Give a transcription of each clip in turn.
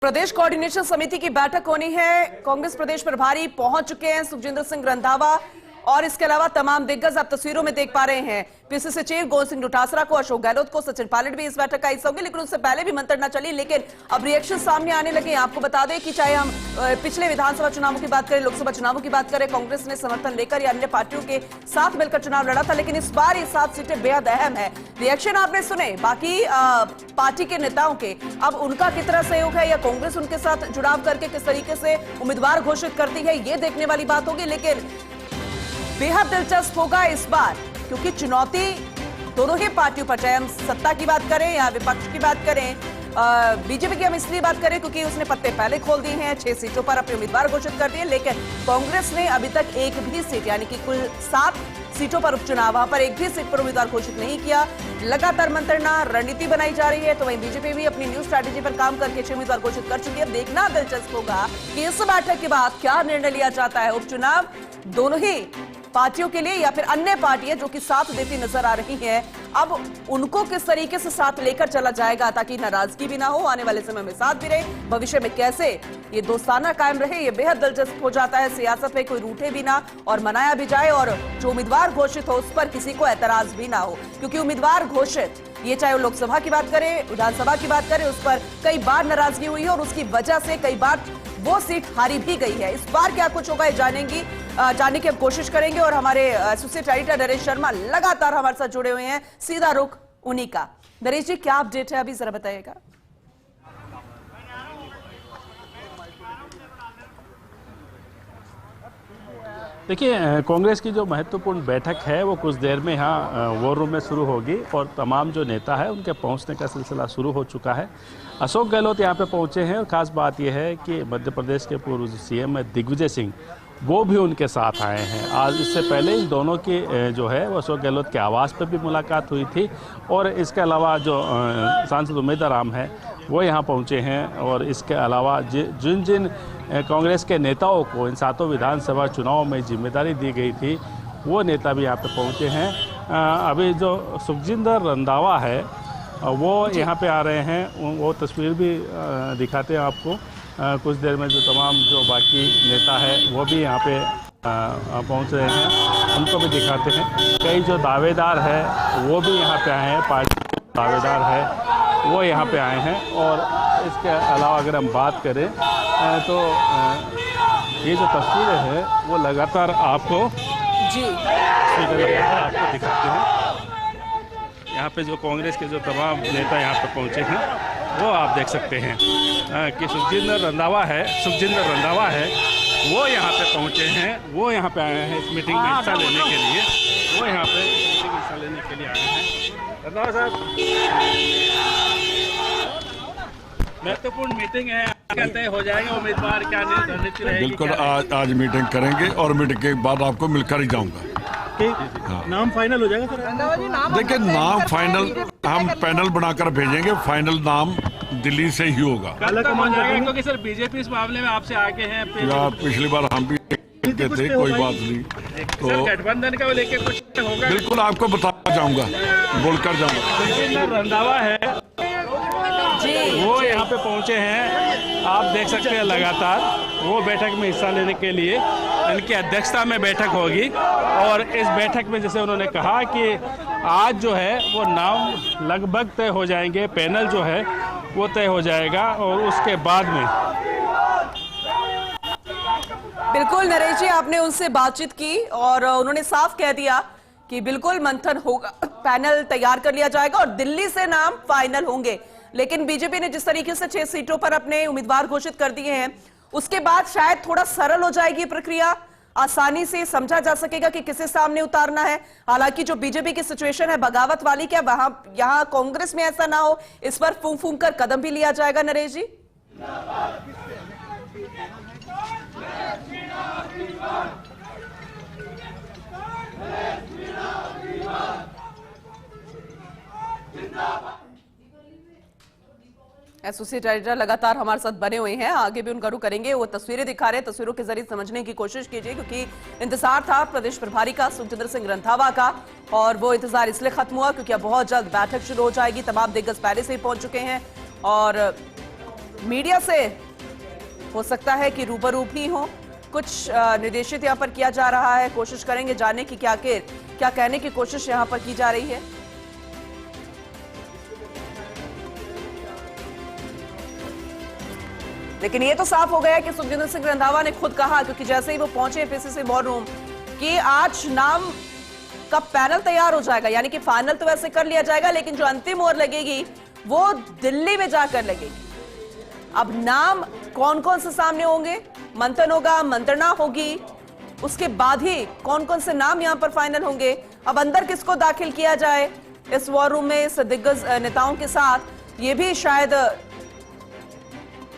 प्रदेश coordination समिति की बैठक होनी है। कांग्रेस प्रदेश प्रभारी पहुंच चुके हैं, सुखजिंदर सिंह रंधावा, और इसके अलावा तमाम दिग्गज आप तस्वीरों में देख पा रहे हैं। पीसीसी चीफ गोविंद सिंह डोटासरा को, अशोक गहलोत को, सचिन पायलट भी इस बैठक का हिस्सा होंगे, लेकिन उससे पहले भी मंत्रणा चली। लेकिन अब रिएक्शन सामने आने लगे। आपको बता दें कि चाहे हम पिछले विधानसभा चुनावों की बात करें, लोकसभा चुनावों की बात करें, कांग्रेस ने समर्थन लेकर या अन्य पार्टियों के साथ मिलकर चुनाव लड़ा था, लेकिन इस बार ये 7 सीटें बेहद अहम है। रिएक्शन आपने सुने बाकी पार्टी के नेताओं के। अब उनका कितना सहयोग है या कांग्रेस उनके साथ जुड़ाव करके किस तरीके से उम्मीदवार घोषित करती है, ये देखने वाली बात होगी। लेकिन बेहद दिलचस्प होगा इस बार, क्योंकि चुनौती दोनों ही पार्टियों पर, चाहे हम सत्ता की बात करें या विपक्ष की बात करें। बीजेपी की हम इसलिए बात करें क्योंकि उसने पत्ते पहले खोल दिए हैं, 6 सीटों पर अपने उम्मीदवार घोषित कर दिए, लेकिन कांग्रेस ने अभी तक एक भी सीट, यानी कि कुल 7 सीटों पर उपचुनाव, वहां पर एक भी सीट पर उम्मीदवार घोषित नहीं किया। लगातार मंत्रणा रणनीति बनाई जा रही है, तो वहीं बीजेपी भी अपनी न्यू स्ट्रैटेजी पर काम करके 6 उम्मीदवार घोषित कर चुकी है। देखना दिलचस्प होगा कि इस बैठक के बाद क्या निर्णय लिया जाता है। उपचुनाव दोनों ही पार्टियों के लिए या फिर अन्य पार्टियां जो कि साथ देती नजर आ रही हैं, अब उनको किस तरीके से साथ लेकर चला जाएगा ताकि नाराजगी भी ना हो, आने वाले समय में साथ भी रहे, भविष्य में कैसे ये दोस्ताना कायम रहे, ये बेहद दिलचस्प हो जाता है। सियासत में कोई रूठे भी ना और मनाया भी जाए, और जो उम्मीदवार घोषित हो उस पर किसी को एतराज भी ना हो, क्योंकि उम्मीदवार घोषित, ये चाहे वो लोकसभा की बात करें, विधानसभा की बात करें, उस पर कई बार नाराजगी हुई है और उसकी वजह से कई बार वो सीट हारी भी गई है। इस बार क्या कुछ होगा जानने की हम कोशिश करेंगे, और हमारे एसोसिएट एडिटर नरेश शर्मा लगातार हमारे साथ जुड़े हुए हैं। सीधा रुख उन्हीं का। नरेश जी, क्या अपडेट है अभी, जरा बताइएगा। देखिए, कांग्रेस की जो महत्वपूर्ण बैठक है वो कुछ देर में यहाँ वॉर रूम में शुरू होगी, और तमाम जो नेता है उनके पहुँचने का सिलसिला शुरू हो चुका है। अशोक गहलोत यहाँ पे पहुँचे हैं, और ख़ास बात यह है कि मध्य प्रदेश के पूर्व सीएम दिग्विजय सिंह वो भी उनके साथ आए हैं। आज इससे पहले इन दोनों की जो है वो अशोक गहलोत के आवास पर भी मुलाकात हुई थी, और इसके अलावा जो सांसद उमेद राम है वो यहाँ पहुँचे हैं। और इसके अलावा जिन जिन कांग्रेस के नेताओं को इन 7 विधानसभा चुनाव में जिम्मेदारी दी गई थी, वो नेता भी यहाँ पे पहुँचे हैं। अभी जो सुखजिंदर रंधावा है वो यहाँ पे आ रहे हैं, वो तस्वीर भी दिखाते हैं आपको। कुछ देर में जो तमाम जो बाकी नेता है वो भी यहाँ पे पहुँच रहे हैं, उनको भी दिखाते हैं। कई जो दावेदार है वो भी यहाँ पे आए हैं, पार्टी दावेदार है वो यहाँ पे आए हैं। और इसके अलावा अगर हम बात करें तो ये जो तस्वीरें हैं वो लगातार आपको आपको दिखाते हैं। यहाँ पे जो कांग्रेस के जो तमाम नेता यहाँ पे पहुँचे हैं वो आप देख सकते हैं कि सुखजिंदर रंधावा है वो यहाँ पे पहुँचे हैं, वो यहाँ पे आए हैं इस मीटिंग में हिस्सा लेने के लिए, वो यहाँ पे मीटिंग में हिस्सा लेने के लिए आए हैं। रंधावा साहब, महत्वपूर्ण मीटिंग है, कहते हो जाएगा उम्मीदवार, क्या रणनीति रहेगी? बिल्कुल, आज मीटिंग करेंगे और मीटिंग के बाद आपको मिलकर ही जाऊंगा। हाँ। नाम फाइनल हो जाएगा सर? देखिए, नाम फाइनल हम पैनल बनाकर भेजेंगे, फाइनल नाम दिल्ली से ही होगा। क्योंकि सर बीजेपी इस मामले में आपसे आगे हैं, पिछली बार हम भी थे, कोई बात नहीं, तो गठबंधन का लेके कुछ होगा? बिल्कुल आपको बता जाऊंगा, बोलकर जाऊंगा। रंधावा है वो यहाँ पे पहुँचे हैं, आप देख सकते हैं लगातार वो बैठक में हिस्सा लेने के लिए। इनकी अध्यक्षता में बैठक होगी, और इस बैठक में जैसे उन्होंने कहा कि आज जो है वो नाम लगभग तय हो जाएंगे, पैनल जो है वो तय हो जाएगा, और उसके बाद में। बिल्कुल नरेश जी, आपने उनसे बातचीत की और उन्होंने साफ कह दिया कि बिल्कुल मंथन होगा, पैनल तैयार कर लिया जाएगा और दिल्ली से नाम फाइनल होंगे। लेकिन बीजेपी ने जिस तरीके से 6 सीटों पर अपने उम्मीदवार घोषित कर दिए हैं, उसके बाद शायद थोड़ा सरल हो जाएगी प्रक्रिया, आसानी से समझा जा सकेगा कि किसे सामने उतारना है। हालांकि जो बीजेपी की सिचुएशन है बगावत वाली, क्या वहां यहां कांग्रेस में ऐसा ना हो, इस पर फूंक फूंक कर कदम भी लिया जाएगा? नरेश जी, एसोसिएट एडिटर लगातार हमारे साथ बने हुए हैं, आगे भी उनका रुख करेंगे। वो तस्वीरें दिखा रहे हैं, तस्वीरों के जरिए समझने की कोशिश कीजिए, क्योंकि इंतजार था प्रदेश प्रभारी का, सुखजिंदर सिंह रंधावा का, और वो इंतजार इसलिए खत्म हुआ क्योंकि अब बहुत जल्द बैठक शुरू हो जाएगी। तमाम दिग्गज पहले से ही पहुंच चुके हैं, और मीडिया से हो सकता है कि रूबरू भी हो, कुछ निर्देशित यहां पर किया जा रहा है। कोशिश करेंगे जानने की क्या कहने की कोशिश यहां पर की जा रही है। लेकिन ये तो साफ हो गया कि सुखजिंदर सिंह रंधावा ने खुद कहा, क्योंकि जैसे ही वो पहुंचे पीसीसी वॉर रूम, कि आज नाम का पैनल तैयार हो जाएगा, यानी कि फाइनल तो वैसे कर लिया जाएगा, लेकिन जो अंतिम मोहर लगेगी वो दिल्ली में जाकर लगेगी। अब नाम कौन कौन से सामने होंगे, मंथन होगा, मंत्रणा होगी, उसके बाद ही कौन कौन से नाम यहां पर फाइनल होंगे। अब अंदर किसको दाखिल किया जाए इस वॉर रूम में, इस दिग्गज नेताओं के साथ, ये भी शायद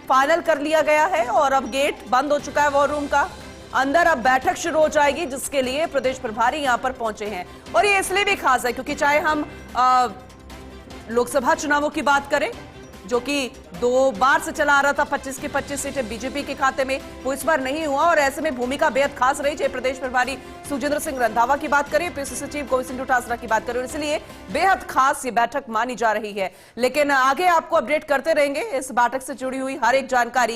फाइनल कर लिया गया है। और अब गेट बंद हो चुका है वॉर रूम का, अंदर अब बैठक शुरू हो जाएगी, जिसके लिए प्रदेश प्रभारी यहां पर पहुंचे हैं। और ये इसलिए भी खास है क्योंकि चाहे हम लोकसभा चुनावों की बात करें, जो कि 2 बार से चला आ रहा था, 25 की 25 सीटें बीजेपी के खाते में, वो इस बार नहीं हुआ। और ऐसे में भूमिका बेहद खास रही, चाहे प्रदेश प्रभारी सुखजिंदर सिंह रंधावा की बात करें, पीसीसी सचिव गोविंद सिंह डोटासरा की बात करें, और इसलिए बेहद खास ये बैठक मानी जा रही है। लेकिन आगे आपको अपडेट करते रहेंगे इस बैठक से जुड़ी हुई हर एक जानकारी।